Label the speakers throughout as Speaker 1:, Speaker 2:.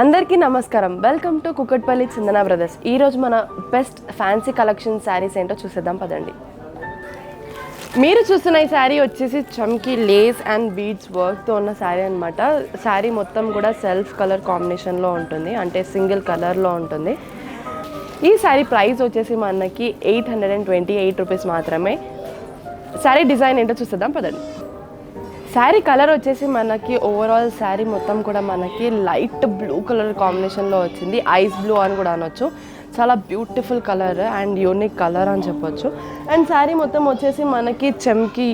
Speaker 1: అందరికీ నమస్కారం. Welcome to Kukatpally Chandana brothers. ఈరోజు మన బెస్ట్ ఫ్యాన్సీ కలెక్షన్ శారీస్ ఏంటో చూసేద్దాం పదండి. మీరు చూస్తున్న ఈ శారీ వచ్చేసి చమ్కీ లేస్ అండ్ బీడ్స్ వర్క్తో ఉన్న శారీ అనమాట. శారీ మొత్తం కూడా సెల్ఫ్ కలర్ కాంబినేషన్లో ఉంటుంది, అంటే సింగిల్ కలర్లో ఉంటుంది. ఈ శారీ ప్రైస్ వచ్చేసి మనకి 828 రూపీస్ మాత్రమే. శారీ డిజైన్ ఏంటో చూసేద్దాం పదండి. శారీ కలర్ వచ్చేసి మనకి ఓవరాల్ శారీ మొత్తం కూడా మనకి లైట్ బ్లూ కలర్ కాంబినేషన్లో వచ్చింది. ఐస్ బ్లూ అని కూడా అనొచ్చు. చాలా beautiful colour and unique colour అని చెప్పొచ్చు. అండ్ శారీ మొత్తం వచ్చేసి మనకి చమ్కీ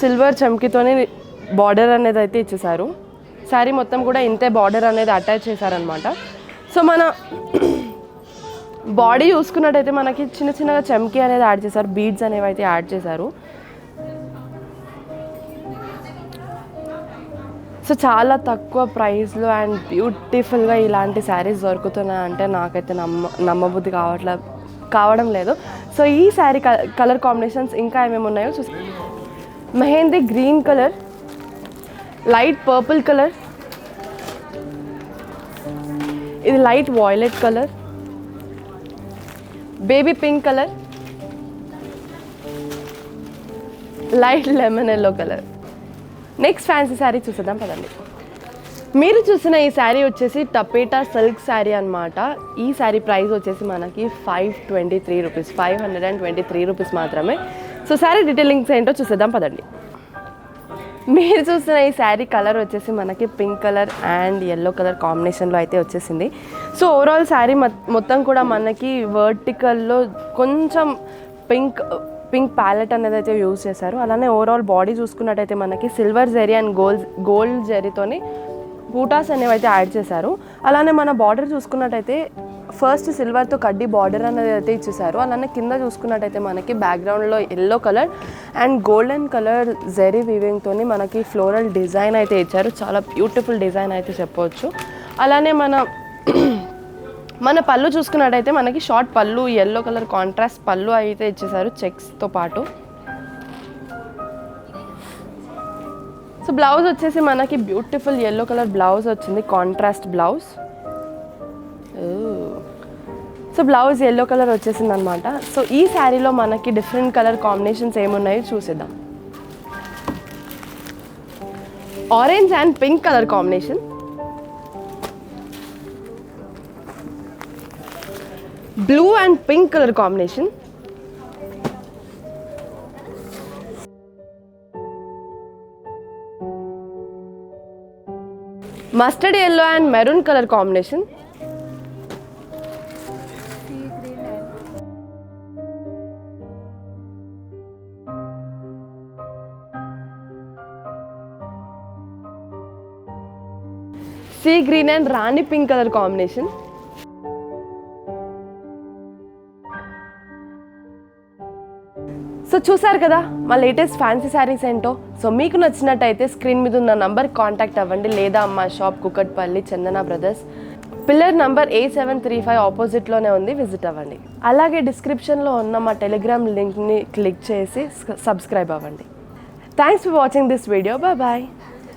Speaker 1: సిల్వర్ చమ్కీతోనే బార్డర్ అనేది అయితే ఇచ్చేసారు. శారీ మొత్తం కూడా ఇంతే బార్డర్ అనేది అటాచ్ చేశారనమాట. సో మన బాడీ చూసుకున్నట్టయితే మనకి చిన్న చిన్నగా చమ్కీ అనేది యాడ్ చేశారు, బీడ్స్ అనేవి అయితే యాడ్ చేశారు. సో చాలా తక్కువ ప్రైస్లో అండ్ బ్యూటిఫుల్గా ఇలాంటి శారీస్ దొరుకుతున్నాయంటే నాకైతే నమ్మబుద్ధి కావడం లేదు. సో ఈ శారీ కలర్ కాంబినేషన్స్ ఇంకా ఏమేమి ఉన్నాయో చూసి, mehndi green colour, light purple colour, ఇది light violet colour, baby pink colour, light lemon yellow colour. Next fancy sari చూసేద్దాం పదండి. మీరు చూసిన ఈ శారీ వచ్చేసి టపేటా సిల్క్ శారీ అనమాట. ఈ శారీ ప్రైస్ వచ్చేసి మనకి 523 రూపీస్ మాత్రమే. సో శారీ డీటెయిలింగ్స్ ఏంటో చూసేద్దాం పదండి. మీరు చూసిన ఈ శారీ కలర్ వచ్చేసి మనకి pink colour and yellow colour కాంబినేషన్లో అయితే వచ్చేసింది. సో ఓవరాల్ శారీ మొత్తం కూడా మనకి వర్టికల్లో కొంచెం పింక్ ప్యాలెట్ అనేది అయితే యూజ్ చేశారు. అలానే ఓవరాల్ బాడీ చూసుకున్నట్టయితే మనకి సిల్వర్ జెరీ అండ్ గోల్డ్ జెరీతోని బూటాస్ అనేవి అయితే యాడ్ చేశారు. అలానే మన బార్డర్ చూసుకున్నట్టయితే ఫస్ట్ సిల్వర్తో కడ్డీ బార్డర్ అనేది అయితే ఇచ్చేసారు. అలానే కింద చూసుకున్నట్టయితే మనకి బ్యాక్గ్రౌండ్లో yellow colour and golden colour zari వీవింగ్తో మనకి ఫ్లోరల్ డిజైన్ అయితే ఇచ్చారు. చాలా బ్యూటిఫుల్ డిజైన్ అయితే చెప్పవచ్చు. అలానే మన పళ్ళు చూసుకున్నట్టయితే మనకి షార్ట్ పళ్ళు, ఎల్లో కలర్ కాంట్రాస్ట్ పళ్ళు అయితే ఇచ్చేసారు చెక్స్తో పాటు. సో బ్లౌజ్ వచ్చేసి మనకి బ్యూటిఫుల్ ఎల్లో కలర్ బ్లౌజ్ వచ్చింది, contrast blouse. So blouse yellow colour వచ్చేసింది అనమాట. సో ఈ శారీలో మనకి డిఫరెంట్ కలర్ కాంబినేషన్స్ ఏమున్నాయో చూసేద్దాం. Orange and pink colour combination, blue and pink colour combination, mustard yellow and maroon colour combination, sea green and Rani pink colour combination, so చూసారు కదా మా లేటెస్ట్ ఫ్యాన్సీ శారీస్ ఏంటో. సో మీకు నచ్చినట్టయితే స్క్రీన్ మీద ఉన్న నంబర్ కాంటాక్ట్ అవ్వండి, లేదా మా షాప్ కుకట్పల్లి చందన బ్రదర్స్, పిల్లర్ నంబర్ A735 ఆపోజిట్లోనే ఉంది, విజిట్ అవ్వండి. అలాగే డిస్క్రిప్షన్లో ఉన్న మా టెలిగ్రామ్ లింక్ని క్లిక్ చేసి సబ్స్క్రైబ్ అవ్వండి. Thanks for watching this video. Bye.